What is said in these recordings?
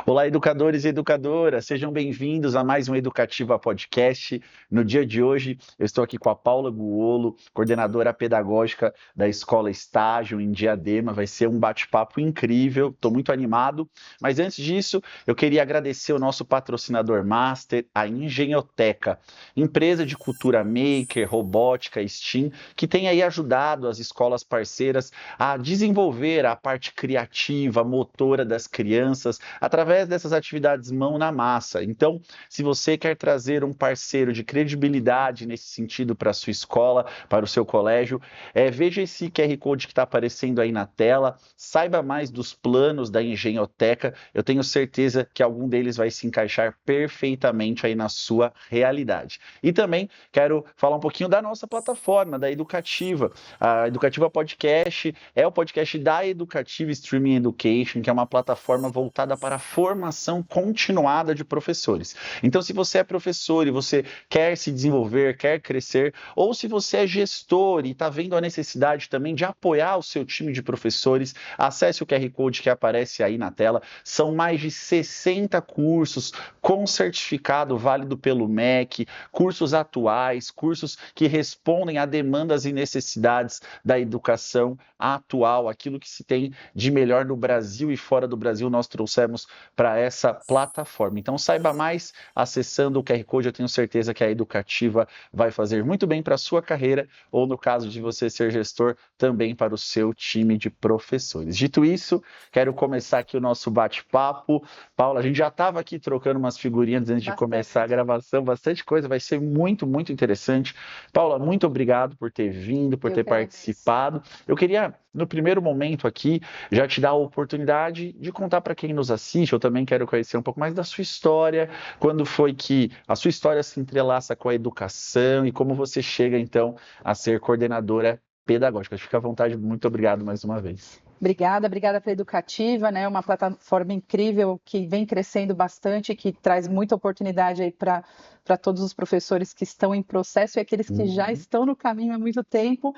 Olá, educadores e educadoras, sejam bem-vindos a mais um Educativa Podcast. No dia de hoje, eu estou aqui com a Paula Guolo, coordenadora pedagógica da Escola Estágio em Diadema. Vai ser um bate-papo incrível, estou muito animado. Mas antes disso, eu queria agradecer o nosso patrocinador master, a Engenhoteca, empresa de cultura maker, robótica, STEAM, que tem aí ajudado as escolas parceiras a desenvolver a parte criativa, motora das crianças, através dessas atividades mão na massa. Então, se você quer trazer um parceiro de credibilidade nesse sentido para a sua escola, para o seu colégio, veja esse QR Code que está aparecendo aí na tela, saiba mais dos planos da Engenhoteca, eu tenho certeza que algum deles vai se encaixar perfeitamente aí na sua realidade. E também quero falar um pouquinho da nossa plataforma, da Educativa. A Educativa Podcast é o podcast da Educativa Streaming Education, que é uma plataforma voltada para a formação continuada de professores. Então, se você é professor e você quer se desenvolver, quer crescer, ou se você é gestor e está vendo a necessidade também de apoiar o seu time de professores, acesse o QR Code que aparece aí na tela. São mais de 60 cursos com certificado válido pelo MEC, cursos atuais, cursos que respondem a demandas e necessidades da educação atual, aquilo que se tem de melhor no Brasil e fora do Brasil, nós trouxemos para essa plataforma. Então, saiba mais acessando o QR Code. Eu tenho certeza que a Educativa vai fazer muito bem para a sua carreira, ou no caso de você ser gestor, também para o seu time de professores. Dito isso, quero começar aqui o nosso bate-papo. Paula, a gente já estava aqui trocando umas figurinhas antes de começar a gravação, bastante coisa, vai ser muito, muito interessante. Paula, muito obrigado por ter vindo, por ter participado. Eu queria, no primeiro momento aqui, já te dar a oportunidade de contar para quem nos assiste. Eu também quero conhecer um pouco mais da sua história, quando foi que a sua história se entrelaça com a educação e como você chega, então, a ser coordenadora pedagógica. Fica à vontade, muito obrigado mais uma vez. Obrigada pela Educativa, né? Uma plataforma incrível que vem crescendo bastante, que traz muita oportunidade aí para todos os professores que estão em processo e aqueles que já estão no caminho há muito tempo.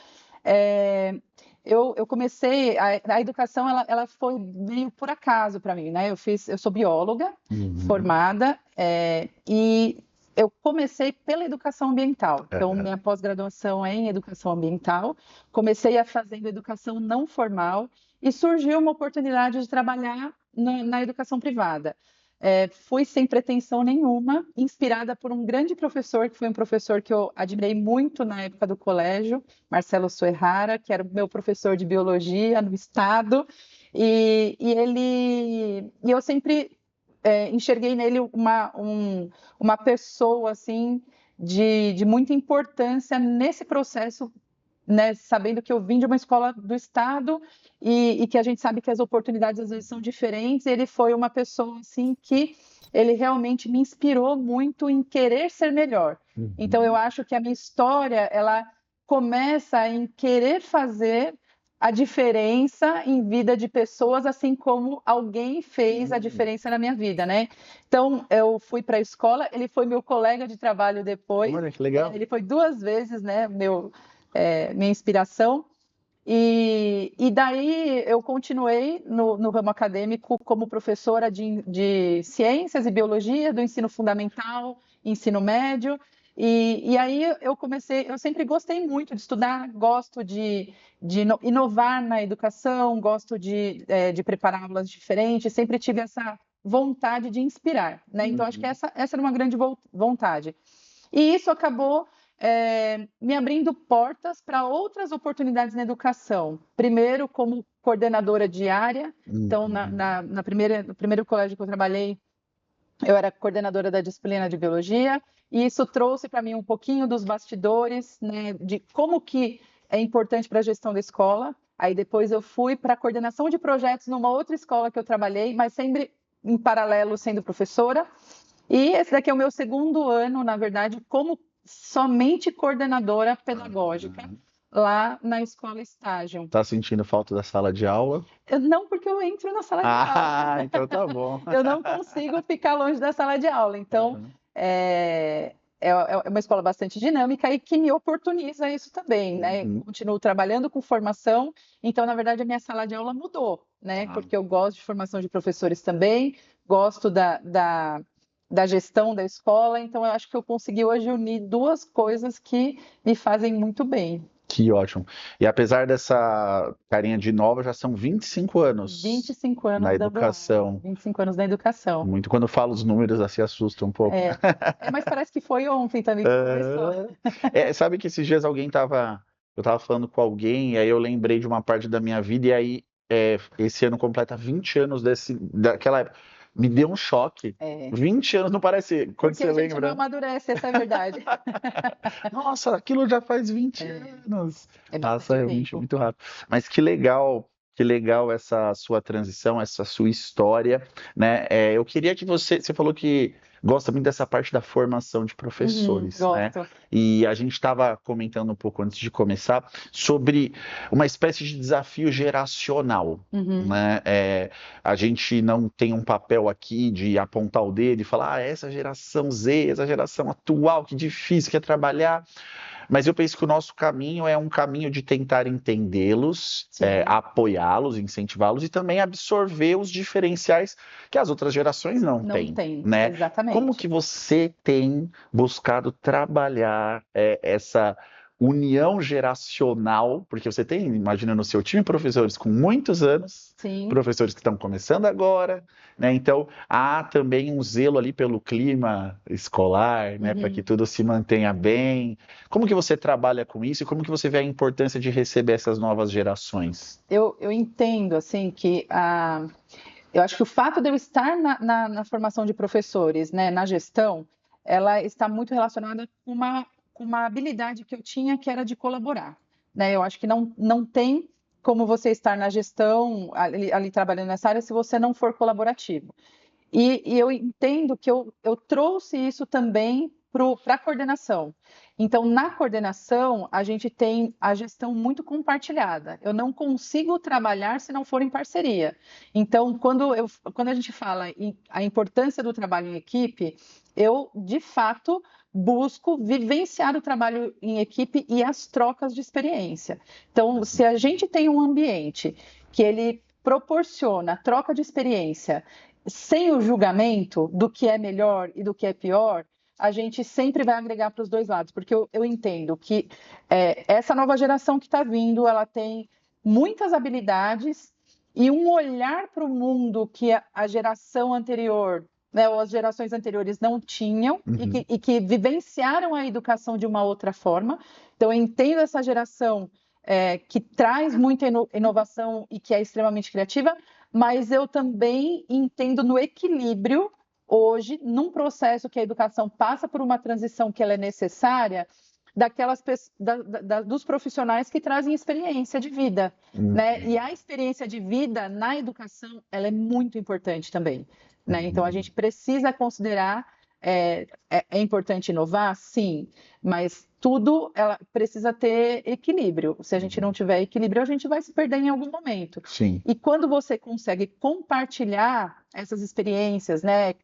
Eu comecei, a educação ela foi meio por acaso para mim, né? Eu sou bióloga formada e eu comecei pela educação ambiental. Então, minha pós-graduação é em educação ambiental. Comecei fazendo educação não formal e surgiu uma oportunidade de trabalhar na educação privada. Fui sem pretensão nenhuma, inspirada por um grande professor, que foi um professor que eu admirei muito na época do colégio, Marcelo Suerrara, que era o meu professor de biologia no estado, e eu sempre enxerguei nele uma pessoa assim de muita importância nesse processo, né, sabendo que eu vim de uma escola do estado e que a gente sabe que as oportunidades às vezes são diferentes. Ele foi uma pessoa assim que ele realmente me inspirou muito em querer ser melhor. Então eu acho que a minha história ela começa em querer fazer a diferença em vida de pessoas, assim como alguém fez a diferença na minha vida, né? Então, eu fui para a escola, ele foi meu colega de trabalho depois. Olha, que legal. Ele foi 2 vezes, né, minha inspiração. E daí eu continuei no ramo acadêmico como professora de ciências e biologia do ensino fundamental, ensino médio. E aí eu sempre gostei muito de estudar, gosto de inovar na educação, gosto de preparar aulas diferentes, sempre tive essa vontade de inspirar, né? Então, acho que essa era uma grande vontade. E isso acabou me abrindo portas para outras oportunidades na educação. Primeiro, como coordenadora de área. Então, no primeiro colégio que eu trabalhei, eu era coordenadora da disciplina de biologia, e isso trouxe para mim um pouquinho dos bastidores, né, de como que é importante para a gestão da escola. Aí depois eu fui para a coordenação de projetos numa outra escola que eu trabalhei, mas sempre em paralelo sendo professora. E esse daqui é o meu segundo ano, na verdade, como somente coordenadora pedagógica lá na escola Estágio. Tá sentindo falta da sala de aula? Não, porque eu entro na sala de aula. Então tá bom. Eu não consigo ficar longe da sala de aula. Então, é uma escola bastante dinâmica e que me oportuniza isso também, né? Continuo trabalhando com formação, então, na verdade, a minha sala de aula mudou, né? Porque eu gosto de formação de professores também, gosto da gestão da escola, então eu acho que eu consegui hoje unir duas coisas que me fazem muito bem. Que ótimo. E apesar dessa carinha de nova, já são 25 anos 25 na anos dando aula, educação. 25 anos na educação. Muito quando eu falo os números, assim, assusta um pouco. Mas parece que foi ontem também que começou. Sabe que esses dias eu tava falando com alguém, e aí eu lembrei de uma parte da minha vida, e aí esse ano completa 20 anos daquela época. Me deu um choque. 20 anos não parece, quando Porque você a gente não lembra. amadurece, essa é a verdade. Nossa, aquilo já faz 20 anos. É Passa bastante realmente tempo. muito rápido. Mas que legal essa sua transição, essa sua história, né? Eu queria que você falou que gosta muito dessa parte da formação de professores, né? Gosto. E a gente estava comentando um pouco antes de começar sobre uma espécie de desafio geracional, né? A gente não tem um papel aqui de apontar o dedo e falar, essa geração Z, essa geração atual, que difícil que é trabalhar. Mas eu penso que o nosso caminho é um caminho de tentar entendê-los, apoiá-los, incentivá-los e também absorver os diferenciais que as outras gerações não têm, né? Exatamente. Como que você tem buscado trabalhar essa união geracional? Porque você tem, imagina, no seu time professores com muitos anos, professores que estão começando agora, né? Então, há também um zelo ali pelo clima escolar, né? Para que tudo se mantenha bem. Como que você trabalha com isso e como que você vê a importância de receber essas novas gerações? Eu entendo, assim, que eu acho que o fato de eu estar na formação de professores, né, na gestão, ela está muito relacionada com uma habilidade que eu tinha, que era de colaborar, né? Eu acho que não tem como você estar na gestão, ali trabalhando nessa área, se você não for colaborativo. E eu entendo que eu trouxe isso também para a coordenação. Então, na coordenação, a gente tem a gestão muito compartilhada. Eu não consigo trabalhar se não for em parceria. Então, quando a gente fala em a importância do trabalho em equipe, eu, de fato, busco vivenciar o trabalho em equipe e as trocas de experiência. Então, se a gente tem um ambiente que ele proporciona troca de experiência sem o julgamento do que é melhor e do que é pior, a gente sempre vai agregar para os dois lados, porque eu entendo que essa nova geração que está vindo, ela tem muitas habilidades e um olhar para o mundo que a geração anterior, né, ou as gerações anteriores não tinham e que vivenciaram a educação de uma outra forma. Então, eu entendo essa geração que traz muita inovação e que é extremamente criativa, mas eu também entendo no equilíbrio hoje, num processo que a educação passa por uma transição que ela é necessária, dos profissionais que trazem experiência de vida, né? E a experiência de vida na educação, ela é muito importante também, né? Então, a gente precisa considerar, é importante inovar? Sim, mas tudo ela precisa ter equilíbrio. Se a gente não tiver equilíbrio, a gente vai se perder em algum momento. Sim. E quando você consegue compartilhar essas experiências, né,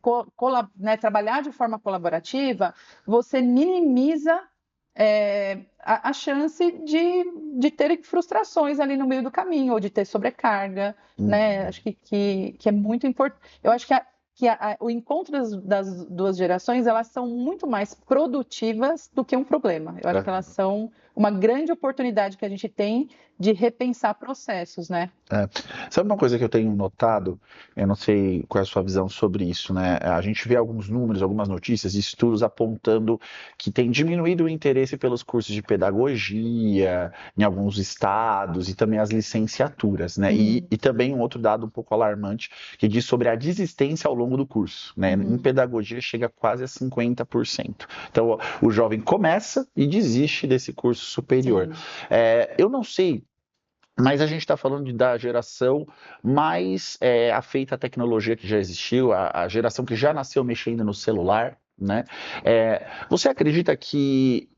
trabalhar de forma colaborativa, você minimiza a chance de ter frustrações ali no meio do caminho, ou de ter sobrecarga, né? Acho que é muito importante. Eu acho que o encontro das duas gerações, elas são muito mais produtivas do que um problema. Eu acho que elas são uma grande oportunidade que a gente tem de repensar processos, né? Sabe uma coisa que eu tenho notado? Eu não sei qual é a sua visão sobre isso, né? A gente vê alguns números, algumas notícias, estudos apontando que tem diminuído o interesse pelos cursos de pedagogia em alguns estados e também as licenciaturas, né? E também um outro dado um pouco alarmante que diz sobre a desistência ao longo do curso, né? Em pedagogia chega quase a 50%. Então, o jovem começa e desiste desse curso superior. Eu não sei, mas a gente está falando da geração mais afeita à tecnologia que já existiu, a geração que já nasceu mexendo no celular, né? Você acredita que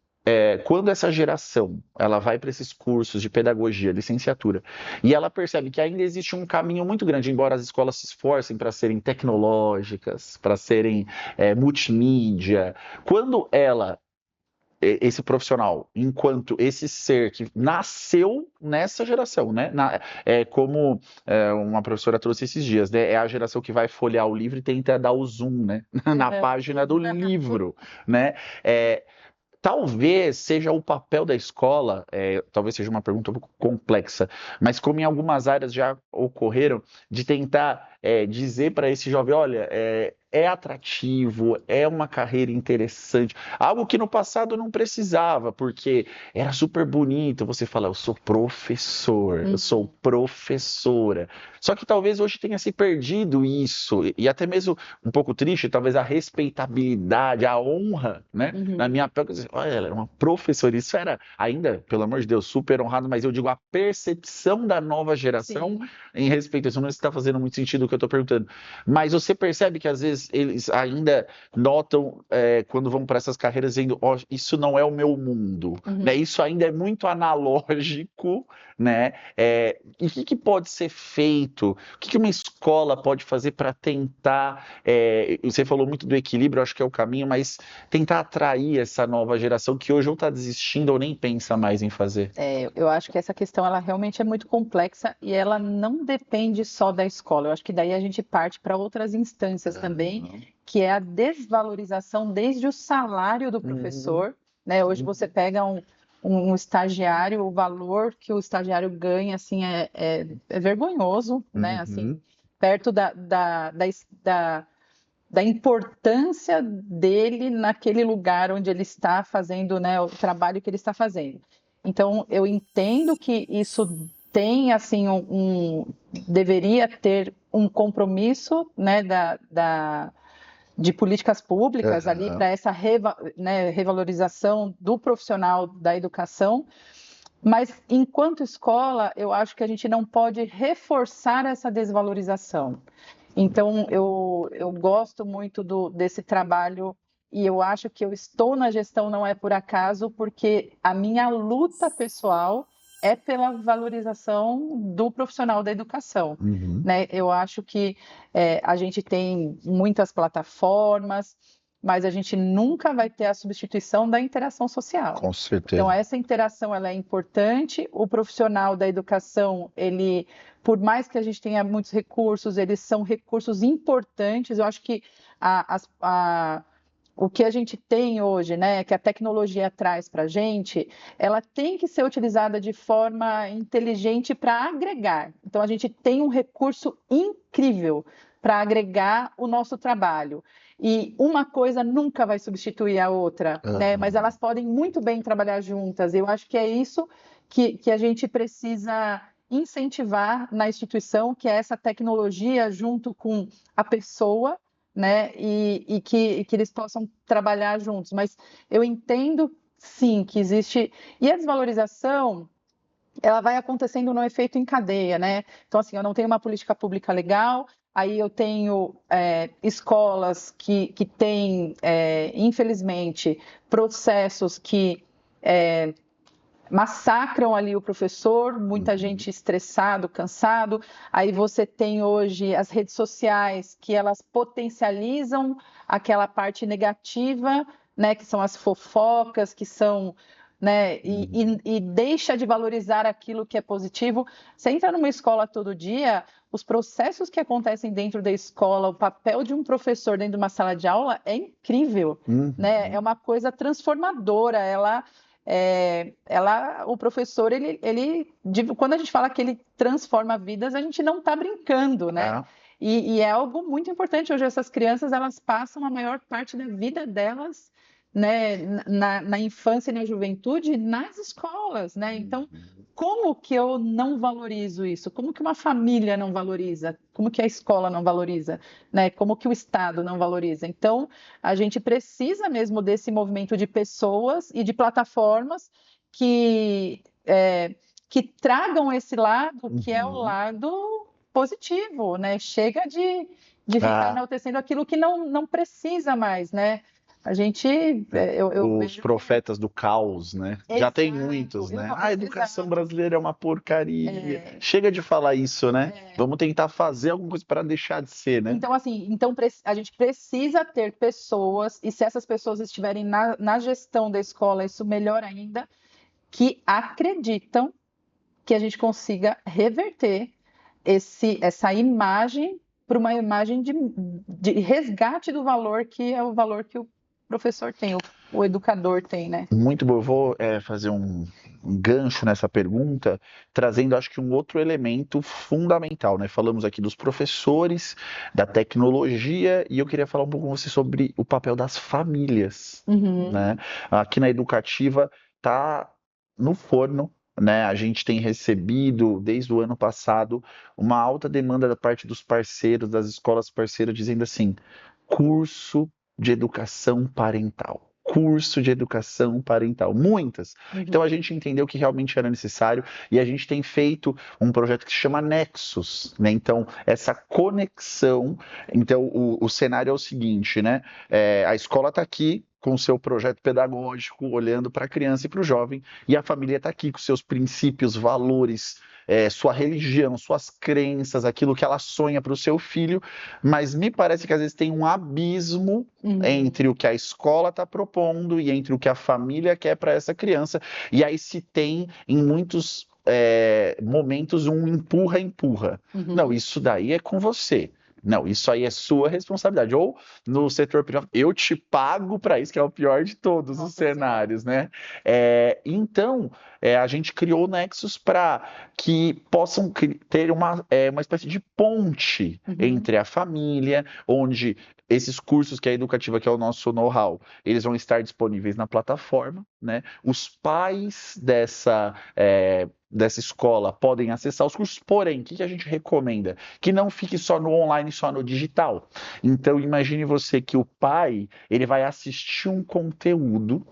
quando essa geração ela vai para esses cursos de pedagogia, licenciatura, e ela percebe que ainda existe um caminho muito grande, embora as escolas se esforcem para serem tecnológicas, para serem multimídia, quando esse profissional, enquanto esse ser que nasceu nessa geração, né? Como uma professora trouxe esses dias, né? É a geração que vai folhear o livro e tenta dar o zoom, né? Na página do livro, né? Talvez seja o papel da escola, talvez seja uma pergunta um pouco complexa, mas como em algumas áreas já ocorreram, de tentar dizer para esse jovem, olha, é atrativo, é uma carreira interessante, algo que no passado não precisava, porque era super bonito você falar, eu sou professor, eu sou professora. Só que talvez hoje tenha se perdido isso, e até mesmo um pouco triste, talvez a respeitabilidade, a honra, né? Na minha época, olha, ela era uma professora, isso era ainda, pelo amor de Deus, super honrado, mas eu digo a percepção da nova geração em respeito a isso, não está fazendo muito sentido o que eu estou perguntando, mas você percebe que às vezes eles ainda notam quando vão para essas carreiras dizendo, oh, isso não é o meu mundo, né? Isso ainda é muito analógico, né? E o que pode ser feito? O que uma escola pode fazer para tentar, você falou muito do equilíbrio, acho que é o caminho, mas tentar atrair essa nova geração que hoje ou está desistindo ou nem pensa mais em fazer? Eu acho que essa questão ela realmente é muito complexa e ela não depende só da escola. Eu acho que daí a gente parte para outras instâncias também, que é a desvalorização desde o salário do professor, né? Hoje você pega um estagiário, o valor que o estagiário ganha, assim, é vergonhoso, né? Assim, perto da importância dele naquele lugar onde ele está fazendo, né, o trabalho que ele está fazendo. Então, eu entendo que isso tem, assim, deveria ter um compromisso, né, de políticas públicas ali para essa revalorização do profissional da educação, mas enquanto escola, eu acho que a gente não pode reforçar essa desvalorização. Então, eu gosto muito desse trabalho e eu acho que eu estou na gestão não é por acaso, porque a minha luta pessoal é pela valorização do profissional da educação, né? Eu acho que a gente tem muitas plataformas, mas a gente nunca vai ter a substituição da interação social. Com certeza. Então, essa interação ela é importante. O profissional da educação, ele, por mais que a gente tenha muitos recursos, eles são recursos importantes. Eu acho que o que a gente tem hoje, né, que a tecnologia traz para a gente, ela tem que ser utilizada de forma inteligente para agregar. Então, a gente tem um recurso incrível para agregar o nosso trabalho. E uma coisa nunca vai substituir a outra, né? Mas elas podem muito bem trabalhar juntas. Eu acho que é isso que a gente precisa incentivar na instituição, que é essa tecnologia junto com a pessoa, né? E que eles possam trabalhar juntos. Mas eu entendo, sim, que existe... E a desvalorização, ela vai acontecendo no efeito em cadeia, né? Então, assim, eu não tenho uma política pública legal, aí eu tenho escolas que têm, infelizmente, processos que massacram ali o professor, muita gente estressado, cansado. Aí você tem hoje as redes sociais que elas potencializam aquela parte negativa, né? Que são as fofocas, que são... né? E deixa de valorizar aquilo que é positivo. Você entra numa escola todo dia, os processos que acontecem dentro da escola, o papel de um professor dentro de uma sala de aula é incrível, né? É uma coisa transformadora. O professor, quando a gente fala que ele transforma vidas, a gente não está brincando, né? E é algo muito importante. Hoje essas crianças, elas passam a maior parte da vida delas, né, na infância e na juventude, nas escolas, né? Então, como que eu não valorizo isso? Como que uma família não valoriza? Como que a escola não valoriza? Né? Como que o Estado não valoriza? Então, a gente precisa mesmo desse movimento de pessoas e de plataformas que tragam esse lado, que é o lado positivo, né? Chega de ficar enaltecendo aquilo que não precisa mais, né? A gente, eu Os vejo profetas do caos, né? Já tem muitos, né? A educação exato. brasileira é uma porcaria. Chega de falar isso, né? Vamos tentar fazer alguma coisa para deixar de ser, né? Então, assim, a gente precisa ter pessoas, e se essas pessoas estiverem na gestão da escola, isso melhor ainda, que acreditam que a gente consiga reverter essa imagem para uma imagem de resgate do valor que é o valor que o professor tem, o educador tem, né? Muito bom. Eu vou fazer um gancho nessa pergunta, trazendo, acho que, um outro elemento fundamental, né? Falamos aqui dos professores, da tecnologia, e eu queria falar um pouco com você sobre o papel das famílias, né? Aqui na Educativa tá no forno, né? A gente tem recebido, desde o ano passado, uma alta demanda da parte dos parceiros, das escolas parceiras, dizendo assim: curso de educação parental. Curso de educação parental, muitas. Então a gente entendeu que realmente era necessário e a gente tem feito um projeto que se chama Nexus, né? Então essa conexão, então o cenário é o seguinte, né? A escola está aqui com o seu projeto pedagógico, olhando para a criança e para o jovem, e a família está aqui com seus princípios, valores, sua religião, suas crenças, aquilo que ela sonha para o seu filho, mas me parece que às vezes tem um abismo entre o que a escola está propondo e entre o que a família quer para essa criança, e aí se tem em muitos momentos um empurra-empurra. Não, isso daí é com você. Não, isso aí é sua responsabilidade. Ou no setor privado, eu te pago para isso, que é o pior de todos os cenários, né? Então, a gente criou o Nexus para que possam ter uma espécie de ponte entre a família, onde esses cursos que é educativa, que é o nosso know-how, eles vão estar disponíveis na plataforma, né? Os pais dessa escola podem acessar os cursos, porém, o que a gente recomenda? Que não fique só no online, só no digital. Então, imagine você que o pai, ele vai assistir um conteúdo,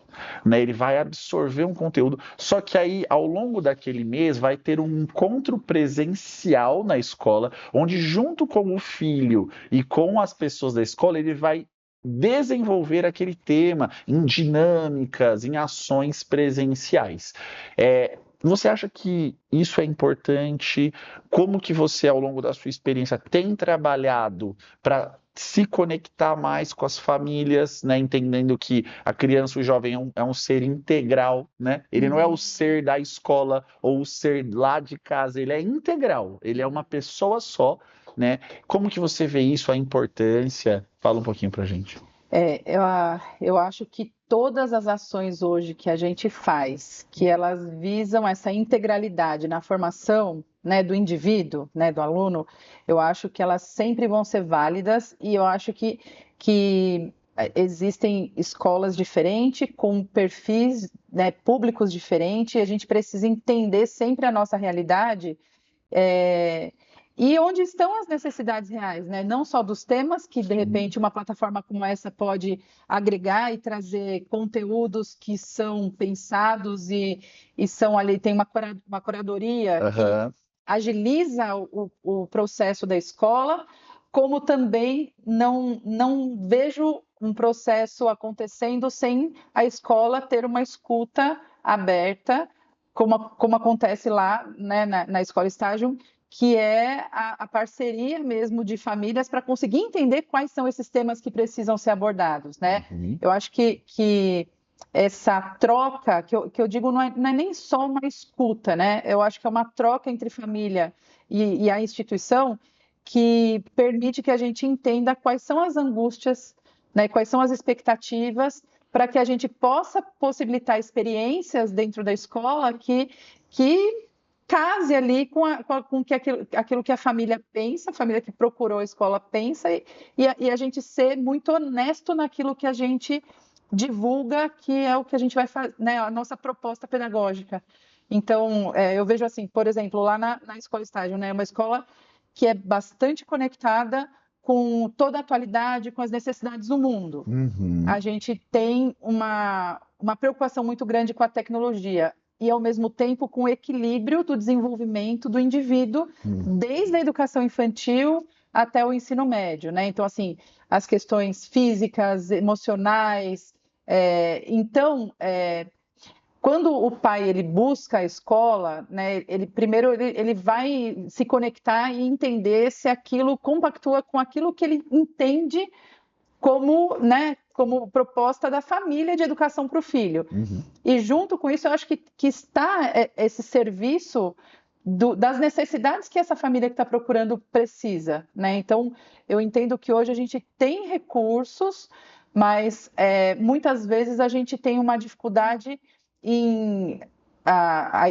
né? Ele vai absorver um conteúdo, só que aí, ao longo daquele mês, vai ter um encontro presencial na escola, onde junto com o filho e com as pessoas da escola, ele vai desenvolver aquele tema em dinâmicas, em ações presenciais. Você acha que isso é importante? Como que você, ao longo da sua experiência, tem trabalhado para se conectar mais com as famílias, né? Entendendo que a criança, o jovem é um ser integral, né? Ele não é o ser da escola ou o ser lá de casa, ele é integral, ele é uma pessoa só, né? Como que você vê isso, a importância? Fala um pouquinho pra gente. Eu acho que todas as ações hoje que a gente faz, que elas visam essa integralidade na formação, né, do indivíduo, né, do aluno, eu acho que elas sempre vão ser válidas e eu acho que existem escolas diferentes, com perfis, né, públicos diferentes, e a gente precisa entender sempre a nossa realidade. E onde estão as necessidades reais, né? Não só dos temas, que de repente uma plataforma como essa pode agregar e trazer conteúdos que são pensados e são ali, tem uma curadoria que agiliza o processo da escola, como também não vejo um processo acontecendo sem a escola ter uma escuta aberta, como acontece lá, né, na Escola Estágio, que é a parceria mesmo de famílias para conseguir entender quais são esses temas que precisam ser abordados, né? Eu acho que essa troca, que eu digo, não é nem só uma escuta, né? Eu acho que é uma troca entre família e a instituição que permite que a gente entenda quais são as angústias, né? Quais são as expectativas, para que a gente possa possibilitar experiências dentro da escola que case ali com aquilo que a família pensa, a família que procurou a escola pensa, e a gente ser muito honesto naquilo que a gente divulga, que é o que a gente vai fazer, né, a nossa proposta pedagógica. Então, eu vejo assim, por exemplo, lá na Escola Estágio, né, uma escola que é bastante conectada com toda a atualidade, com as necessidades do mundo. A gente tem uma preocupação muito grande com a tecnologia e, ao mesmo tempo, com o equilíbrio do desenvolvimento do indivíduo, desde a educação infantil, até o ensino médio, né? Então, assim, as questões físicas, emocionais. Quando o pai ele busca a escola, né, ele primeiro ele vai se conectar e entender se aquilo compactua com aquilo que ele entende como, né, como proposta da família de educação para o filho. E junto com isso, eu acho que está esse serviço das necessidades que essa família que está procurando precisa, né? Então, eu entendo que hoje a gente tem recursos, mas muitas vezes a gente tem uma dificuldade em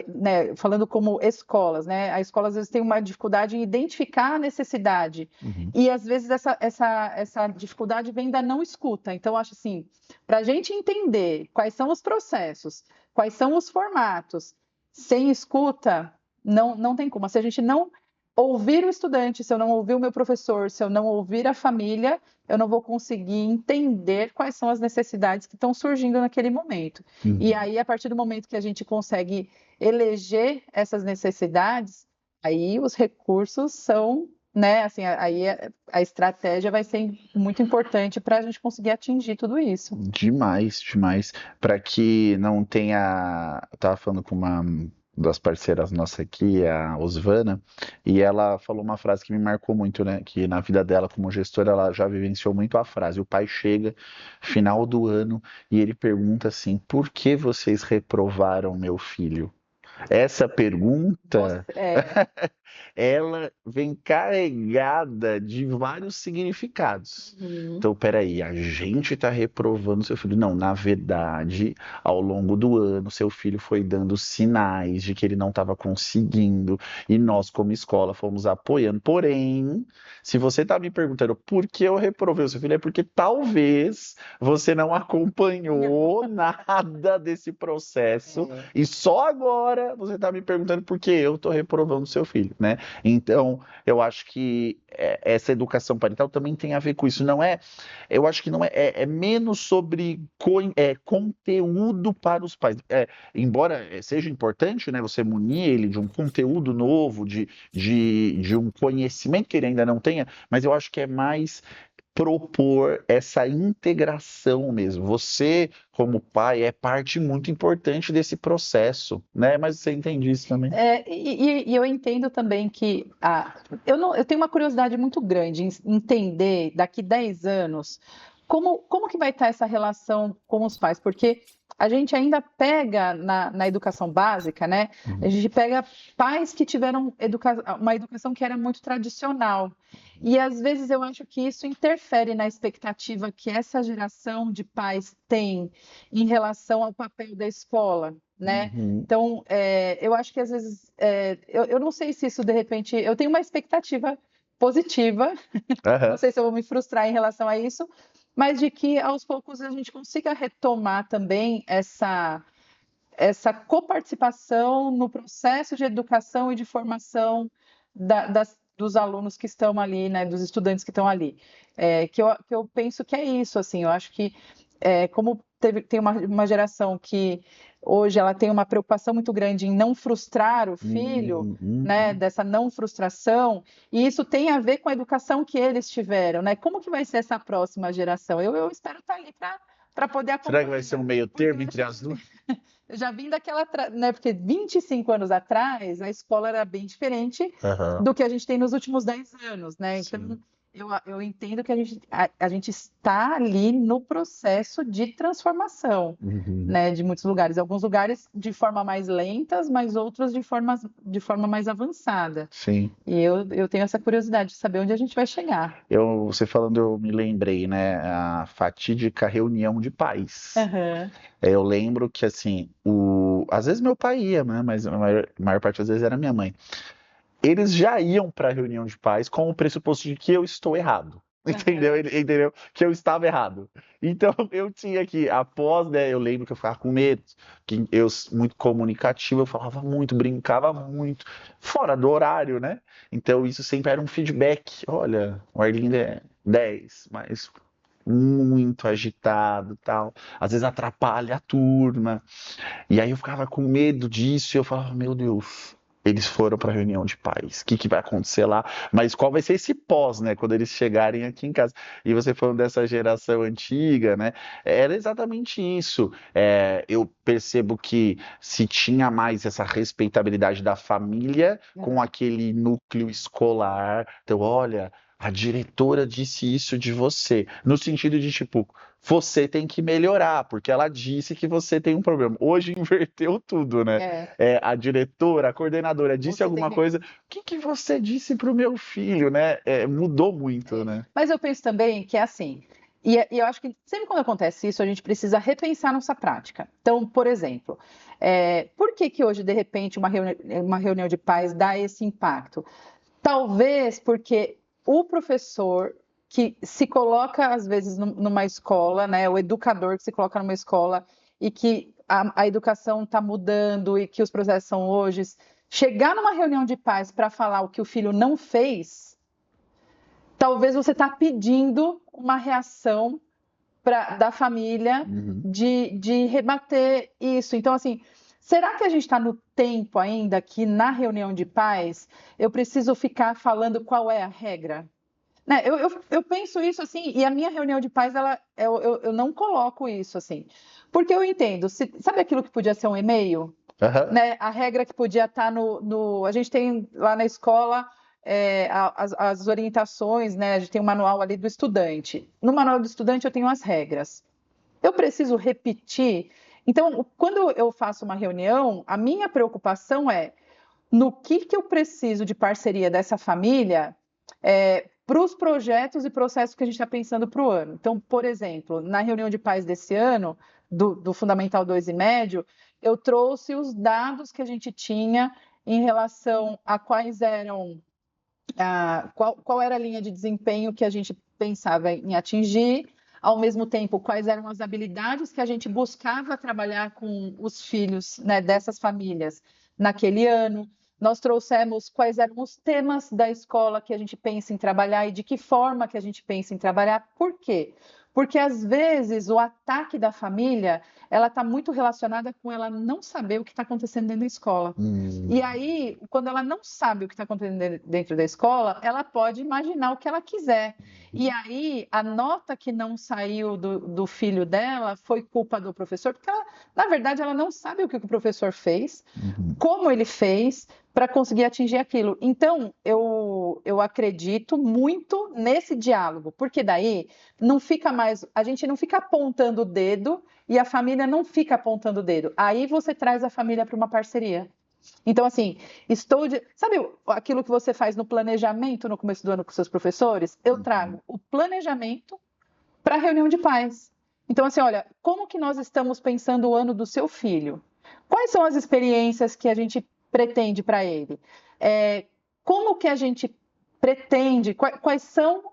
né, falando como escolas, né? A escola às vezes tem uma dificuldade em identificar a necessidade e às vezes essa dificuldade vem da não escuta. Então, acho assim, para a gente entender quais são os processos, quais são os formatos, sem escuta, não tem como. Se a gente não ouvir o estudante, se eu não ouvir o meu professor, se eu não ouvir a família, eu não vou conseguir entender quais são as necessidades que estão surgindo naquele momento. E aí, a partir do momento que a gente consegue eleger essas necessidades, aí os recursos são, né, assim, aí a estratégia vai ser muito importante para a gente conseguir atingir tudo isso. Demais, demais. Para que não tenha. Eu tava falando com uma das parceiras nossas aqui, a Osvana, e ela falou uma frase que me marcou muito, né? Que na vida dela, como gestora, ela já vivenciou muito a frase. O pai chega, final do ano, e ele pergunta assim: por que vocês reprovaram meu filho? Essa pergunta, ela vem carregada de vários significados. Então, peraí, a gente está reprovando seu filho. Não, na verdade, ao longo do ano, seu filho foi dando sinais de que ele não estava conseguindo, e nós, como escola, fomos apoiando. Porém, se você está me perguntando por que eu reprovei o seu filho, é porque talvez você não acompanhou nada desse processo, e só agora você está me perguntando por que eu estou reprovando seu filho, né? Então, eu acho que essa educação parental também tem a ver com isso. Não é, eu acho que não é menos sobre conteúdo para os pais. Embora seja importante, né, você munir ele de um conteúdo novo, de um conhecimento que ele ainda não tenha, mas eu acho que é mais propor essa integração mesmo. Você, como pai, é parte muito importante desse processo, né? Mas você entende isso também? E eu entendo também que eu tenho uma curiosidade muito grande em entender daqui 10 anos como que vai estar essa relação com os pais, porque a gente ainda pega na educação básica, né? A gente pega pais que tiveram uma educação que era muito tradicional. E às vezes eu acho que isso interfere na expectativa que essa geração de pais tem em relação ao papel da escola, né? Então, eu acho que às vezes, eu não sei se isso de repente, eu tenho uma expectativa positiva, não sei se eu vou me frustrar em relação a isso, mas de que aos poucos a gente consiga retomar também essa coparticipação no processo de educação e de formação dos alunos que estão ali, né, dos estudantes que estão ali. Que eu penso que é isso, assim, eu acho que como tem uma geração que hoje ela tem uma preocupação muito grande em não frustrar o filho, né, dessa não frustração, e isso tem a ver com a educação que eles tiveram, né? Como que vai ser essa próxima geração? Eu espero estar ali para poder acompanhar. Será que vai ser um meio termo entre as duas? Eu já vim daquela, né? Porque 25 anos atrás a escola era bem diferente do que a gente tem nos últimos 10 anos, né? Então, eu entendo que a gente está ali no processo de transformação, né? De muitos lugares. Alguns lugares de forma mais lentas, mas outros de forma mais avançada. Sim. E eu tenho essa curiosidade de saber onde a gente vai chegar. Você falando, eu me lembrei, né? A fatídica reunião de pais. Eu lembro que, assim, às vezes meu pai ia, né? Mas a maior parte das vezes era minha mãe. Eles já iam para a reunião de pais com o pressuposto de que eu estou errado. Entendeu? Entendeu? Que eu estava errado. Então eu tinha que, após, né? Eu lembro que eu ficava com medo, que eu, muito comunicativo, eu falava muito, brincava muito, fora do horário, né? Então isso sempre era um feedback. Olha, o Arlindo é 10, mas muito agitado, tal. Às vezes atrapalha a turma. E aí eu ficava com medo disso e eu falava, meu Deus. eles foram para a reunião de pais, o que que vai acontecer lá, mas qual vai ser esse pós, né, quando eles chegarem aqui em casa. E você falando dessa geração antiga, né, era exatamente isso. Eu percebo que se tinha mais essa respeitabilidade da família com aquele núcleo escolar, então, olha, a diretora disse isso de você, no sentido de tipo, você tem que melhorar, porque ela disse que você tem um problema. Hoje inverteu tudo, né? A diretora, a coordenadora disse Você tem alguma que... coisa, o que que você disse para o meu filho, né? Mudou muito, né? Mas eu penso também que é assim, e eu acho que sempre quando acontece isso, a gente precisa repensar nossa prática. Então, por exemplo, por que que hoje, de repente, uma reunião de pais dá esse impacto? Talvez porque o professor que se coloca, às vezes, numa escola, né, o educador que se coloca numa escola e que a educação está mudando e que os processos são hoje, chegar numa reunião de pais para falar o que o filho não fez, talvez você está pedindo uma reação da família de rebater isso. Então, assim, será que a gente está no tempo ainda que na reunião de pais eu preciso ficar falando qual é a regra? Né? Eu penso isso assim, e a minha reunião de pais, eu não coloco isso assim, porque eu entendo, sabe aquilo que podia ser um e-mail? Né? A regra que podia estar a gente tem lá na escola as orientações, né? A gente tem um manual ali do estudante. No manual do estudante eu tenho as regras. Eu preciso repetir. Então, quando eu faço uma reunião, a minha preocupação é no que eu preciso de parceria dessa família para os projetos e processos que a gente está pensando para o ano. Então, por exemplo, na reunião de pais desse ano, do Fundamental 2 e Médio, eu trouxe os dados que a gente tinha em relação a quais eram, qual era a linha de desempenho que a gente pensava em atingir, ao mesmo tempo, quais eram as habilidades que a gente buscava trabalhar com os filhos, né, dessas famílias naquele ano. Nós trouxemos quais eram os temas da escola que a gente pensa em trabalhar e de que forma que a gente pensa em trabalhar. Por quê? Porque às vezes o ataque da família ela está muito relacionada com ela não saber o que está acontecendo dentro da escola. E aí, quando ela não sabe o que está acontecendo dentro da escola, ela pode imaginar o que ela quiser. E aí, a nota que não saiu do filho dela foi culpa do professor, porque ela, na verdade, ela não sabe o que o professor fez, como ele fez, para conseguir atingir aquilo. Então, eu acredito muito nesse diálogo, porque daí não fica mais, a gente não fica apontando o dedo e a família não fica apontando o dedo. Aí você traz a família para uma parceria. Então, assim, sabe aquilo que você faz no planejamento no começo do ano com seus professores? Eu trago o planejamento para a reunião de pais. Então, assim, olha, como que nós estamos pensando o ano do seu filho? Quais são as experiências que a gente pretende para ele? Como que a gente pretende? Quais são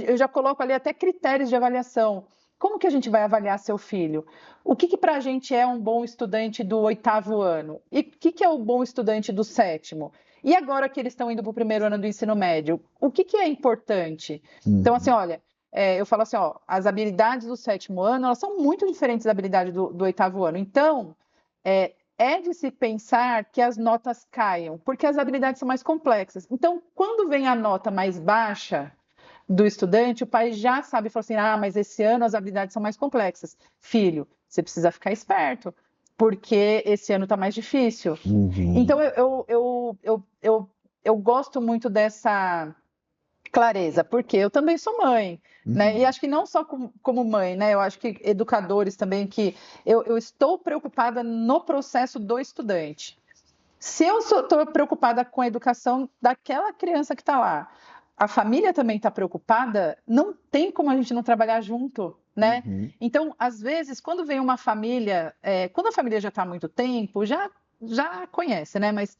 eu já coloco ali até critérios de avaliação. Como que a gente vai avaliar seu filho? O que para a gente é um bom estudante do 8º ano? E o que é o bom estudante do 7º? E agora que eles estão indo para o 1º ano do ensino médio, o que é importante? Então, assim, olha, eu falo assim, ó, as habilidades do 7º ano, elas são muito diferentes da habilidade do 8º ano. Então, é de se pensar que as notas caiam, porque as habilidades são mais complexas. Então, quando vem a nota mais baixa do estudante, o pai já sabe, fala assim, mas esse ano as habilidades são mais complexas. Filho, você precisa ficar esperto, porque esse ano está mais difícil. Então, eu gosto muito dessa clareza, porque eu também sou mãe, né? E acho que não só como mãe, né? Eu acho que educadores também, que eu estou preocupada no processo do estudante. Se eu estou preocupada com a educação daquela criança que está lá, a família também está preocupada, não tem como a gente não trabalhar junto, né? Então, às vezes, quando vem uma família, quando a família já está há muito tempo, já conhece, né? Mas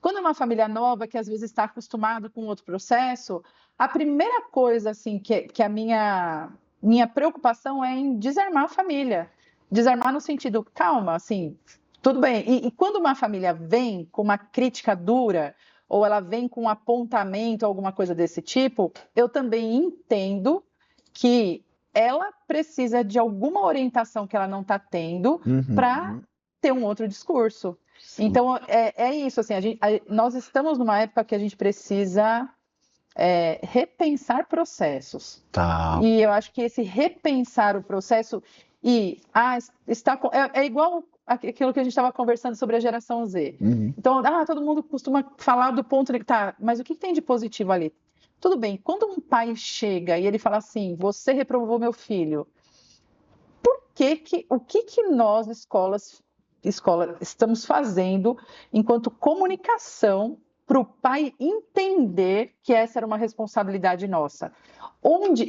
quando é uma família nova, que às vezes está acostumada com outro processo, a primeira coisa, assim, que a minha preocupação é em desarmar a família. Desarmar no sentido, calma, assim, tudo bem. E quando uma família vem com uma crítica dura, ou ela vem com um apontamento, alguma coisa desse tipo, eu também entendo que ela precisa de alguma orientação que ela não está tendo para ter um outro discurso. Então, é isso, assim, nós estamos numa época que a gente precisa repensar processos. Tá. E eu acho que esse repensar o processo é igual aquilo que a gente estava conversando sobre a geração Z. Uhum. Então, todo mundo costuma falar do ponto de tá, mas o que tem de positivo ali? Tudo bem, quando um pai chega e ele fala assim, você reprovou meu filho, o que nós, escola, estamos fazendo enquanto comunicação para o pai entender que essa era uma responsabilidade nossa?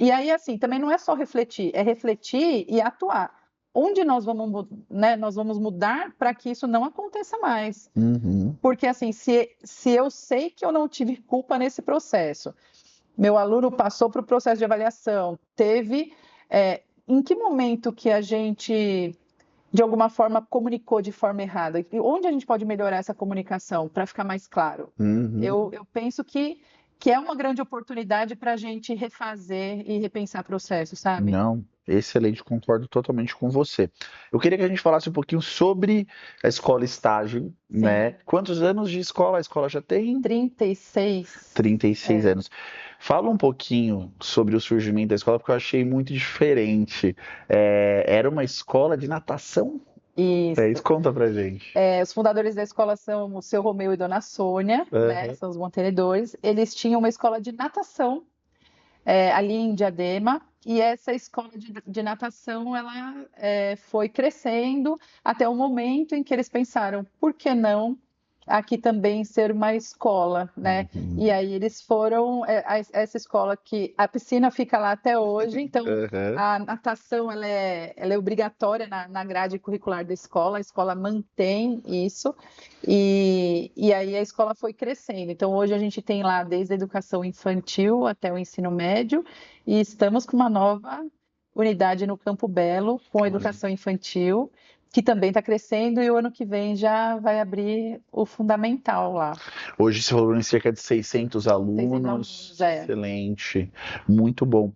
E aí, assim, também não é só refletir, é refletir e atuar. Onde nós vamos mudar para que isso não aconteça mais? Uhum. Porque, assim, se eu sei que eu não tive culpa nesse processo, meu aluno passou para o processo de avaliação, em que momento que a gente, de alguma forma, comunicou de forma errada? E onde a gente pode melhorar essa comunicação para ficar mais claro? Uhum. Eu penso que é uma grande oportunidade para a gente refazer e repensar processos, sabe? Não, excelente, concordo totalmente com você. Eu queria que a gente falasse um pouquinho sobre a escola estágio, né? Quantos anos de escola a escola já tem? 36. 36 anos. Fala um pouquinho sobre o surgimento da escola, porque eu achei muito diferente. Era uma escola de natação? Isso. Isso, conta pra gente. Os fundadores da escola são o seu Romeu e Dona Sônia, né? São os mantenedores. Eles tinham uma escola de natação ali em Diadema, e essa escola de natação ela foi crescendo até o momento em que eles pensaram, por que não aqui também ser uma escola, né? Uhum. E aí eles foram essa escola que a piscina fica lá até hoje, então a natação ela é obrigatória na grade curricular da escola, a escola mantém isso, e aí a escola foi crescendo. Então hoje a gente tem lá desde a educação infantil até o ensino médio, e estamos com uma nova unidade no Campo Belo com a educação infantil, que também está crescendo, e o ano que vem já vai abrir o fundamental lá. Hoje se falou em cerca de 600 alunos. Excelente, muito bom.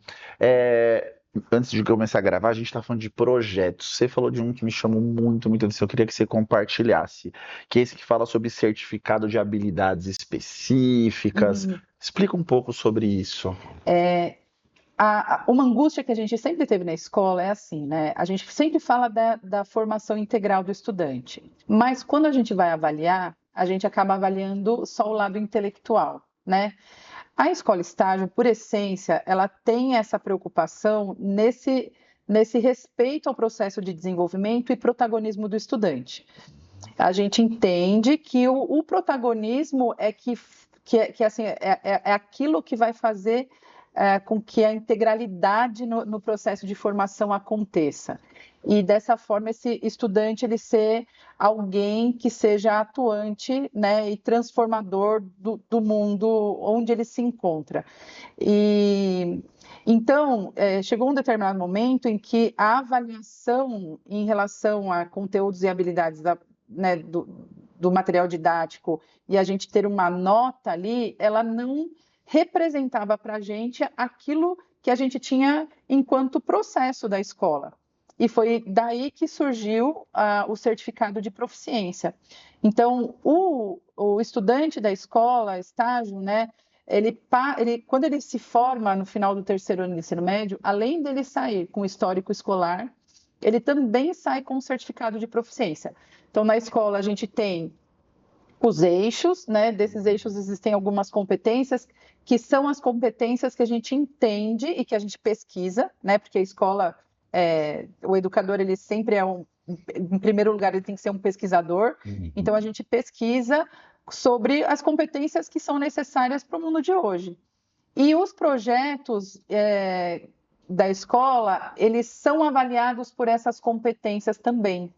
Antes de começar a gravar, a gente está falando de projetos. Você falou de um que me chamou muito, muito atenção. Eu queria que você compartilhasse, que é esse que fala sobre certificado de habilidades específicas. Explica um pouco sobre isso. Uma angústia que a gente sempre teve na escola é assim, né? A gente sempre fala da formação integral do estudante, mas quando a gente vai avaliar, a gente acaba avaliando só o lado intelectual, né? A escola estágio, por essência, ela tem essa preocupação nesse respeito ao processo de desenvolvimento e protagonismo do estudante. A gente entende que o protagonismo é aquilo que vai fazer com que a integralidade no processo de formação aconteça. E dessa forma esse estudante ele ser alguém que seja atuante, né, e transformador do mundo onde ele se encontra. E então chegou um determinado momento em que a avaliação em relação a conteúdos e habilidades do material didático e a gente ter uma nota ali, ela não representava para a gente aquilo que a gente tinha enquanto processo da escola. E foi daí que surgiu o certificado de proficiência. Então, o estudante da escola, estágio, né, quando ele se forma no final do terceiro ano do ensino médio, além dele sair com histórico escolar, ele também sai com o certificado de proficiência. Então, na escola, a gente tem os eixos, né? Desses eixos existem algumas competências que são as competências que a gente entende e que a gente pesquisa, né? Porque a escola, o educador, ele sempre em primeiro lugar, ele tem que ser um pesquisador. Então a gente pesquisa sobre as competências que são necessárias para o mundo de hoje. E os projetos da escola, eles são avaliados por essas competências também.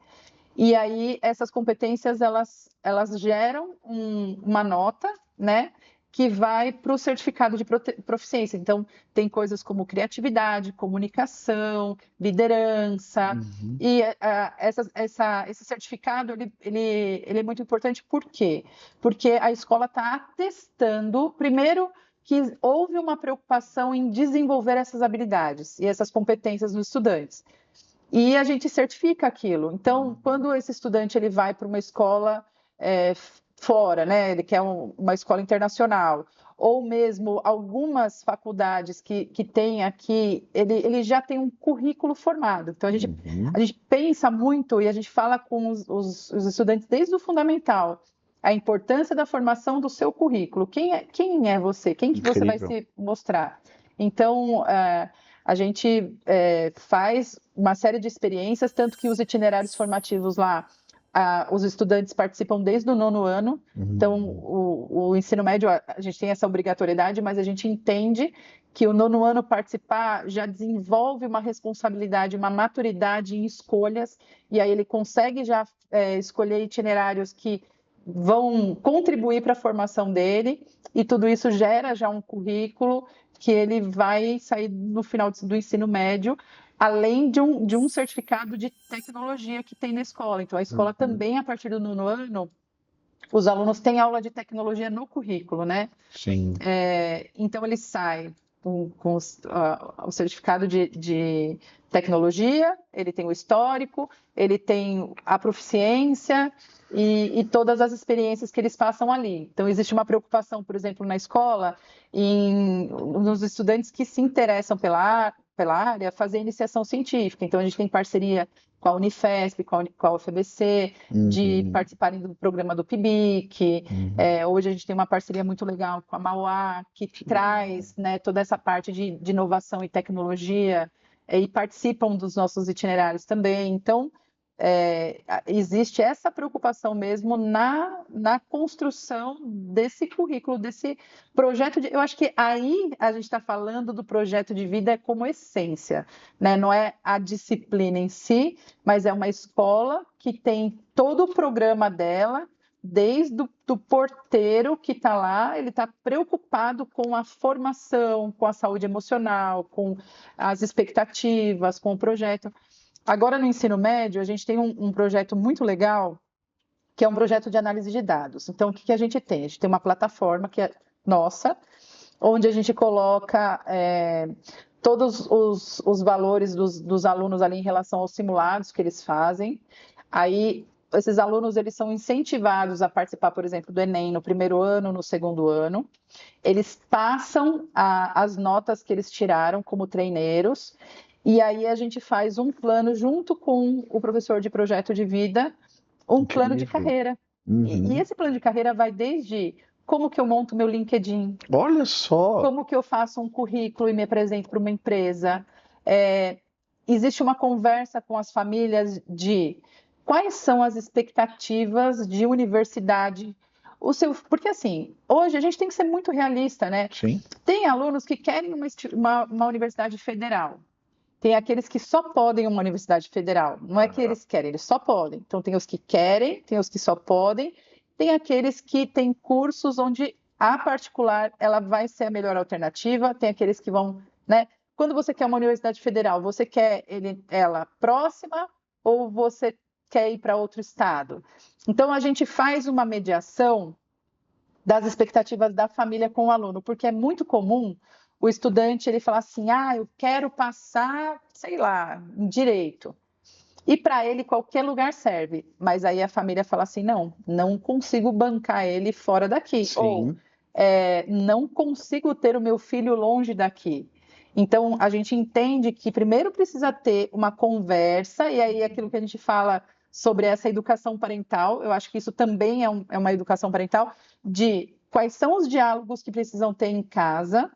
E aí, essas competências, elas geram uma nota, né, que vai para o certificado de proficiência. Então, tem coisas como criatividade, comunicação, liderança. E esse certificado, ele é muito importante, por quê? Porque a escola está atestando, primeiro, que houve uma preocupação em desenvolver essas habilidades e essas competências nos estudantes. E a gente certifica aquilo. Então, quando esse estudante ele vai para uma escola fora, né? Ele quer uma escola internacional, ou mesmo algumas faculdades que tem aqui, ele já tem um currículo formado. Então, a gente pensa muito e a gente fala com os estudantes desde o fundamental, a importância da formação do seu currículo. Quem é você? Quem que você vai se mostrar? Então, a gente faz uma série de experiências, tanto que os itinerários formativos lá, os estudantes participam desde o 9º ano. Então, o ensino médio, a gente tem essa obrigatoriedade, mas a gente entende que o 9º ano participar já desenvolve uma responsabilidade, uma maturidade em escolhas, e aí ele consegue já escolher itinerários que vão contribuir para a formação dele, e tudo isso gera já um currículo que ele vai sair no final do ensino médio, além de um certificado de tecnologia que tem na escola. Então, a escola também, a partir do 9º ano, os alunos têm aula de tecnologia no currículo, né? Sim. Então, ele sai com o certificado de tecnologia, ele tem o histórico, ele tem a proficiência e todas as experiências que eles passam ali. Então, existe uma preocupação, por exemplo, na escola, nos estudantes que se interessam pela área, fazer iniciação científica. Então, a gente tem parceria com a Unifesp, com a UFABC, de participarem do programa do PIBIC. Hoje a gente tem uma parceria muito legal com a Mauá, que traz, né, toda essa parte de inovação e tecnologia, e participam dos nossos itinerários também. Então, existe essa preocupação mesmo na construção desse currículo, desse projeto eu acho que aí a gente está falando do projeto de vida como essência, né? Não é a disciplina em si, mas é uma escola que tem todo o programa dela, desde do porteiro que está lá, ele está preocupado com a formação, com a saúde emocional, com as expectativas, com o projeto. Agora, no ensino médio, a gente tem um projeto muito legal, que é um projeto de análise de dados. Então, o que a gente tem? A gente tem uma plataforma que é nossa, onde a gente coloca todos os valores dos alunos ali em relação aos simulados que eles fazem. Aí, esses alunos, eles são incentivados a participar, por exemplo, do Enem no 1º ano, no 2º ano. Eles passam as notas que eles tiraram como treineiros, e aí a gente faz um plano junto com o professor de projeto de vida, plano de carreira. E esse plano de carreira vai desde como que eu monto meu LinkedIn. Olha só! Como que eu faço um currículo e me apresento para uma empresa. Existe uma conversa com as famílias de quais são as expectativas de universidade. Porque assim, hoje a gente tem que ser muito realista, né? Sim. Tem alunos que querem uma universidade federal. Tem aqueles que só podem uma universidade federal. Não é que eles querem, eles só podem. Então, tem os que querem, tem os que só podem. Tem aqueles que têm cursos onde a particular ela vai ser a melhor alternativa. Tem aqueles que vão, né? Quando você quer uma universidade federal, você quer ela próxima ou você quer ir para outro estado? Então, a gente faz uma mediação das expectativas da família com o aluno, porque é muito comum o estudante ele falar assim, eu quero passar, sei lá, em direito. E para ele qualquer lugar serve, mas aí a família fala assim, não consigo bancar ele fora daqui. Sim. Ou não consigo ter o meu filho longe daqui. Então, a gente entende que primeiro precisa ter uma conversa, e aí aquilo que a gente fala sobre essa educação parental, eu acho que isso também é uma educação parental, de quais são os diálogos que precisam ter em casa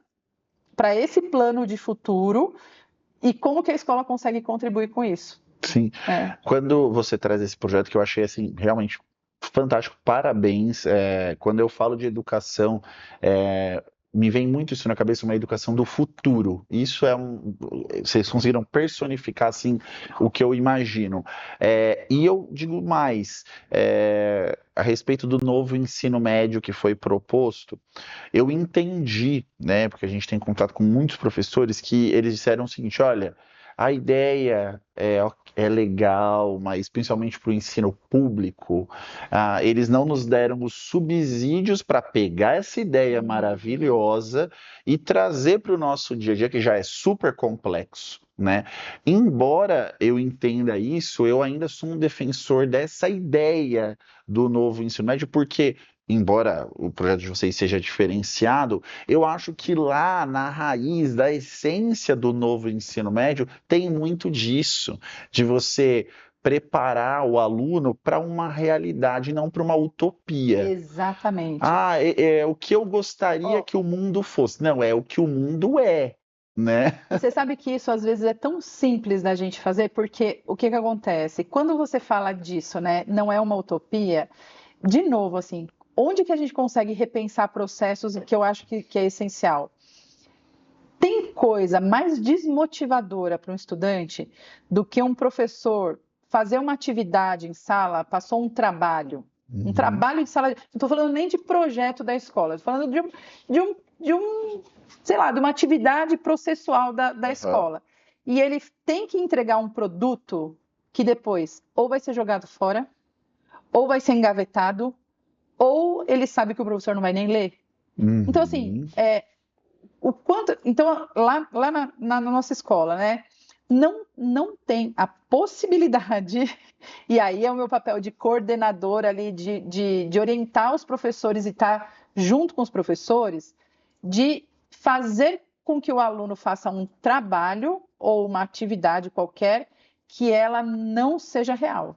para esse plano de futuro e como que a escola consegue contribuir com isso. Sim. Quando você traz esse projeto que eu achei assim realmente fantástico, parabéns. Quando eu falo de educação, me vem muito isso na cabeça, uma educação do futuro. Isso vocês conseguiram personificar assim o que eu imagino. E eu digo mais, a respeito do novo ensino médio que foi proposto, eu entendi, né, porque a gente tem contato com muitos professores que eles disseram o seguinte, olha, a ideia é legal, mas principalmente para o ensino público, eles não nos deram os subsídios para pegar essa ideia maravilhosa e trazer para o nosso dia a dia, que já é super complexo, né? Embora eu entenda isso, eu ainda sou um defensor dessa ideia do novo ensino médio, porque, embora o projeto de vocês seja diferenciado, eu acho que lá na raiz da essência do novo ensino médio tem muito disso, de você preparar o aluno para uma realidade, não para uma utopia. Exatamente. É o que eu gostaria que o mundo fosse. Não, é o que o mundo é, né? E você sabe que isso às vezes é tão simples da gente fazer, porque o que que acontece? Quando você fala disso, né, não é uma utopia, de novo, assim, onde que a gente consegue repensar processos que eu acho que é essencial? Tem coisa mais desmotivadora para um estudante do que um professor fazer uma atividade em sala, passou um trabalho. Um trabalho de sala. Não estou falando nem de projeto da escola, estou falando sei lá, de uma atividade processual da escola. E ele tem que entregar um produto que depois ou vai ser jogado fora, ou vai ser engavetado, ou ele sabe que o professor não vai nem ler. Então, assim, o quanto. Então, lá na nossa escola, né? Não tem a possibilidade, e aí é o meu papel de coordenador ali, de orientar os professores e estar junto com os professores, de fazer com que o aluno faça um trabalho ou uma atividade qualquer que ela não seja real.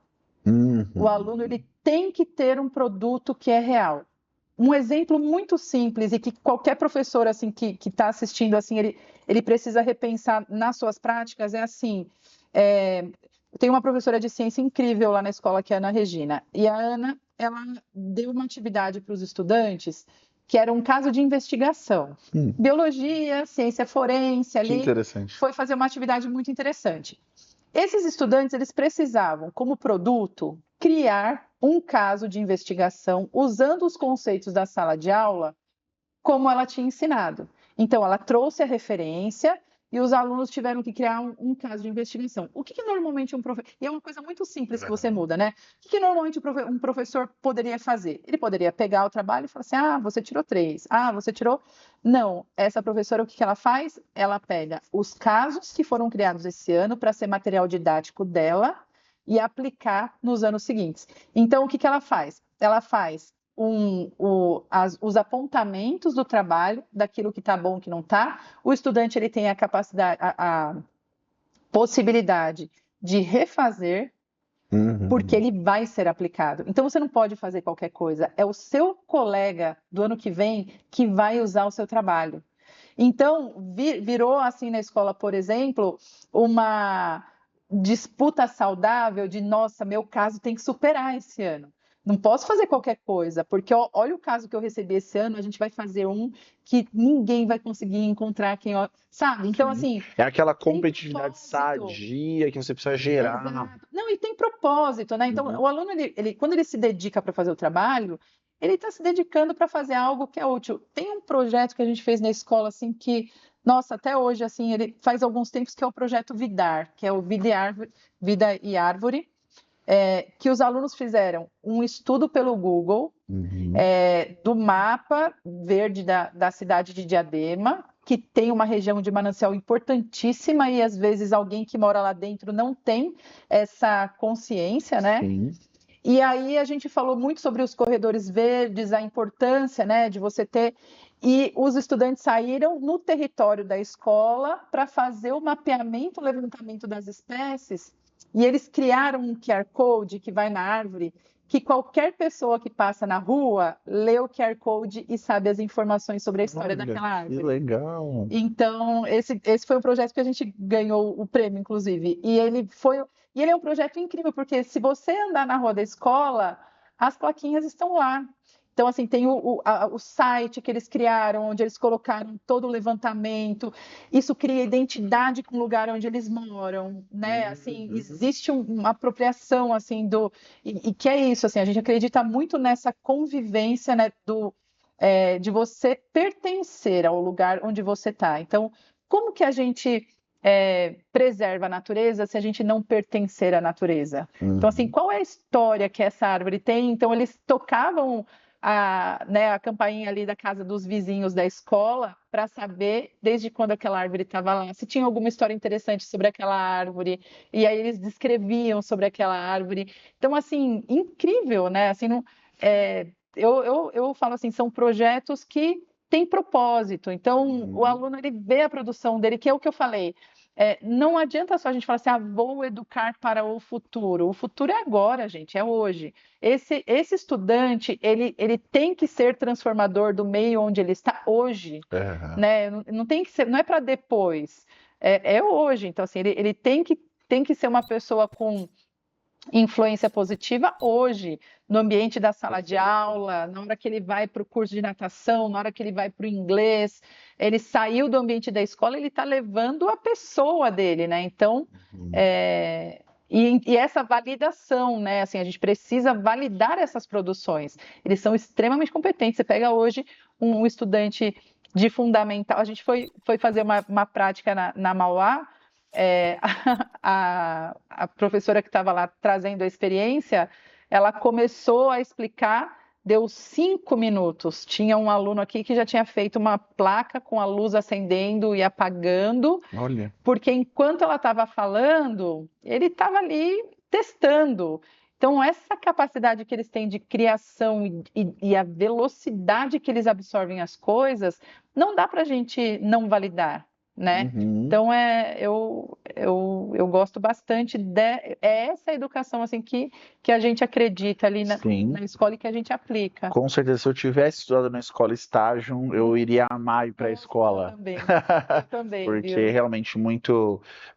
O aluno ele tem que ter um produto que é real. Um exemplo muito simples e que qualquer professor assim que está assistindo assim ele precisa repensar nas suas práticas é assim. Tem uma professora de ciência incrível lá na escola que é a Ana Regina, e a Ana ela deu uma atividade para os estudantes que era um caso de investigação. Biologia, ciência forense ali. Que interessante. Foi fazer uma atividade muito interessante. Esses estudantes eles precisavam, como produto, criar um caso de investigação usando os conceitos da sala de aula como ela tinha ensinado. Então, ela trouxe a referência e os alunos tiveram que criar um caso de investigação. O que normalmente um professor... E é uma coisa muito simples que você muda, né? O que normalmente um professor poderia fazer? Ele poderia pegar o trabalho e falar assim, você tirou 3. Você tirou... Não, essa professora, o que ela faz? Ela pega os casos que foram criados esse ano para ser material didático dela e aplicar nos anos seguintes. Então, o que ela faz? Ela faz os apontamentos do trabalho, daquilo que está bom, que não está. O estudante ele tem a capacidade, a possibilidade de refazer, porque ele vai ser aplicado. Então você não pode fazer qualquer coisa. É o seu colega do ano que vem que vai usar o seu trabalho. Então virou assim na escola, por exemplo, uma disputa saudável de nossa, meu caso tem que superar esse ano. Não posso fazer qualquer coisa, porque olha o caso que eu recebi esse ano, a gente vai fazer um que ninguém vai conseguir encontrar quem, sabe? Então, assim... É aquela competitividade sadia que você precisa gerar. Exato. Não, e tem propósito, né? Então, o aluno, quando ele se dedica para fazer o trabalho, ele está se dedicando para fazer algo que é útil. Tem um projeto que a gente fez na escola, assim, que... Nossa, até hoje, assim, ele faz alguns tempos que é o projeto VIDAR, que é o Vida e Árvore, que os alunos fizeram um estudo pelo Google do mapa verde da cidade de Diadema, que tem uma região de manancial importantíssima e às vezes alguém que mora lá dentro não tem essa consciência, né? Sim. E aí a gente falou muito sobre os corredores verdes, a importância, né, de você ter... E os estudantes saíram no território da escola para fazer o mapeamento, o levantamento das espécies. E eles criaram um QR Code que vai na árvore, que qualquer pessoa que passa na rua lê o QR Code e sabe as informações sobre a história daquela árvore. Que legal! Então, esse foi um projeto que a gente ganhou o prêmio, inclusive. E ele é um projeto incrível, porque se você andar na rua da escola, as plaquinhas estão lá. Então, assim, tem o site que eles criaram, onde eles colocaram todo o levantamento. Isso cria identidade com o lugar onde eles moram, né? Assim, existe uma apropriação, assim, e que é isso, assim, a gente acredita muito nessa convivência, né, de você pertencer ao lugar onde você está. Então, como que a gente preserva a natureza se a gente não pertencer à natureza? Então, assim, qual é a história que essa árvore tem? Então, eles tocavam a campainha ali da casa dos vizinhos da escola para saber desde quando aquela árvore estava lá, se tinha alguma história interessante sobre aquela árvore, e aí eles descreviam sobre aquela árvore. Então, assim, incrível, né? Assim, não, eu falo assim, são projetos que têm propósito. Então, o aluno ele vê a produção dele, que é o que eu falei. Não adianta só a gente falar assim, vou educar para o futuro. O futuro é agora, gente, é hoje. Esse estudante, ele tem que ser transformador do meio onde ele está hoje, né? Não tem que ser, não é para depois, é hoje. Então, assim, ele tem que ser uma pessoa com influência positiva hoje, no ambiente da sala de aula, na hora que ele vai para o curso de natação, na hora que ele vai para o inglês, ele saiu do ambiente da escola, ele está levando a pessoa dele, né? Então, e essa validação, né? Assim, a gente precisa validar essas produções. Eles são extremamente competentes. Você pega hoje um estudante de fundamental, a gente foi fazer uma prática na Mauá, a professora que estava lá trazendo a experiência, ela começou a explicar, deu 5 minutos. Tinha um aluno aqui que já tinha feito uma placa com a luz acendendo e apagando, porque enquanto ela estava falando, ele estava ali testando. Então, essa capacidade que eles têm de criação e a velocidade que eles absorvem as coisas, não dá para a gente não validar, né? Então, eu gosto bastante essa educação assim, que a gente acredita ali na escola e que a gente aplica. Com certeza, se eu tivesse estudado na escola estágio, eu iria amar ir para a escola. Eu também, Porque viu? realmente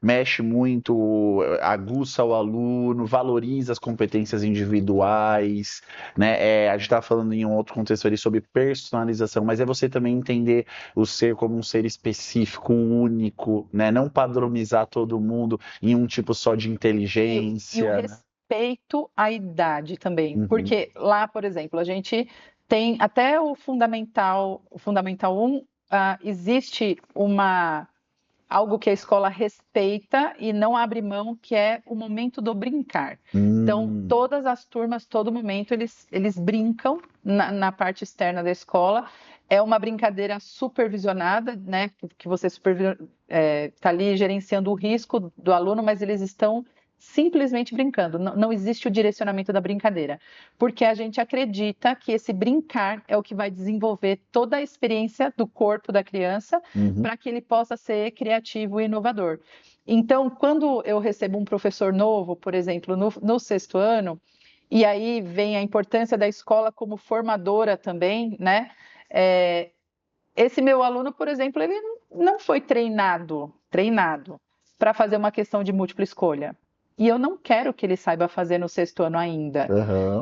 mexe muito, aguça o aluno, valoriza as competências individuais, né? A gente estava falando em um outro contexto ali sobre personalização, mas é você também entender o ser como um ser específico, único, né? Não padronizar todo mundo em um tipo só de inteligência. E o respeito à idade também. Porque lá, por exemplo, a gente tem até o Fundamental 1, existe algo que a escola respeita e não abre mão, que é o momento do brincar. Então, todas as turmas, todo momento, eles brincam na parte externa da escola. É uma brincadeira supervisionada, né? Que você está ali gerenciando o risco do aluno, mas eles estão simplesmente brincando. Não existe o direcionamento da brincadeira, porque a gente acredita que esse brincar é o que vai desenvolver toda a experiência do corpo da criança para que ele possa ser criativo e inovador. Então, quando eu recebo um professor novo, por exemplo, no 6º ano, e aí vem a importância da escola como formadora também, né? Esse meu aluno, por exemplo, ele não foi treinado para fazer uma questão de múltipla escolha. E eu não quero que ele saiba fazer no 6º ano ainda.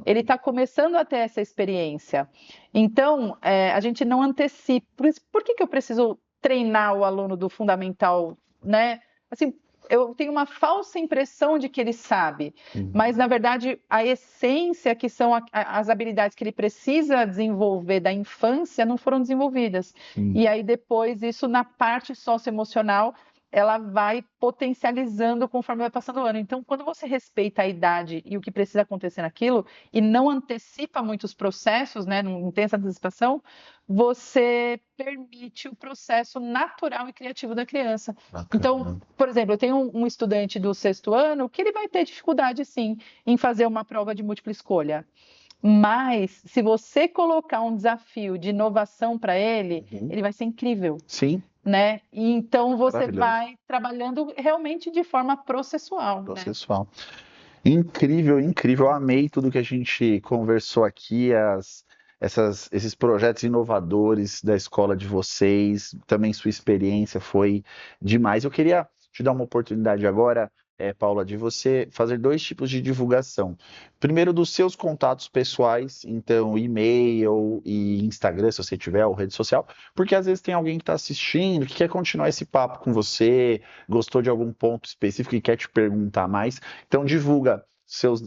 Ele está começando a ter essa experiência. Então, a gente não antecipa. Por que eu preciso treinar o aluno do fundamental, né? Assim, eu tenho uma falsa impressão de que ele sabe, mas, na verdade, a essência, que são as habilidades que ele precisa desenvolver da infância, não foram desenvolvidas. E aí, depois, isso na parte socioemocional, ela vai potencializando conforme vai passando o ano. Então, quando você respeita a idade e o que precisa acontecer naquilo, e não antecipa muitos processos, né, não tem essa antecipação, você permite o processo natural e criativo da criança. Bacana. Então, por exemplo, eu tenho um estudante do 6º ano que ele vai ter dificuldade, sim, em fazer uma prova de múltipla escolha. Mas, se você colocar um desafio de inovação para ele, ele vai ser incrível. Sim. Né? E então você vai trabalhando realmente de forma processual. Processual. Né? Incrível, incrível. Eu amei tudo que a gente conversou aqui, esses projetos inovadores da escola de vocês, também sua experiência foi demais. Eu queria te dar uma oportunidade agora, Paula, de você fazer 2 tipos de divulgação. Primeiro, dos seus contatos pessoais, então e-mail e Instagram, se você tiver, ou rede social, porque às vezes tem alguém que está assistindo, que quer continuar esse papo com você, gostou de algum ponto específico e quer te perguntar mais. Então, divulga seus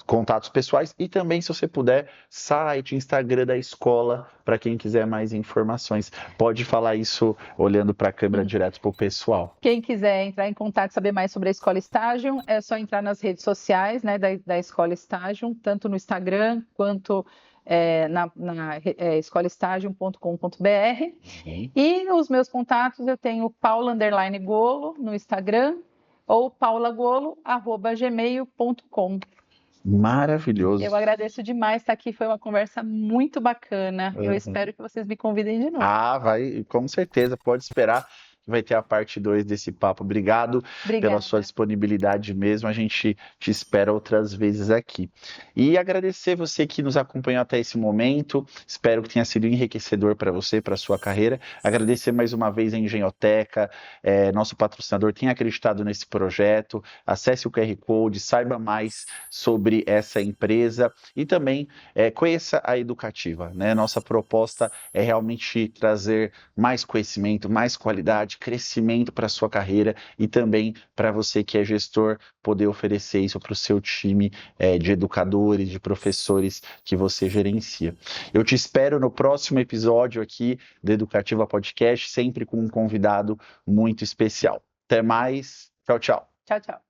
contatos pessoais e também, se você puder, site, Instagram da escola, para quem quiser mais informações. Pode falar isso olhando para a câmera direto para o pessoal. Quem quiser entrar em contato, saber mais sobre a Escola Estágio, é só entrar nas redes sociais, né, da Escola Estágio, tanto no Instagram quanto na escolaestágio.com.br. E os meus contatos, eu tenho Paula_Golo no Instagram ou paulagolo@gmail.com. Maravilhoso. Eu agradeço demais estar aqui, foi uma conversa muito bacana. Eu espero que vocês me convidem de novo. Vai, com certeza, pode esperar. Vai ter a parte 2 desse papo. Obrigado pela sua disponibilidade mesmo. A gente te espera outras vezes aqui. E agradecer você que nos acompanhou até esse momento. Espero que tenha sido enriquecedor para você, para a sua carreira. Agradecer mais uma vez a Engenhoteca, nosso patrocinador, tem acreditado nesse projeto. Acesse o QR Code, saiba mais sobre essa empresa e também conheça a Educativa, né? Nossa proposta é realmente trazer mais conhecimento, mais qualidade, crescimento para a sua carreira e também para você que é gestor, poder oferecer isso para o seu time de educadores, de professores que você gerencia. Eu te espero no próximo episódio aqui do Educativa Podcast, sempre com um convidado muito especial. Até mais. Tchau, tchau. Tchau, tchau.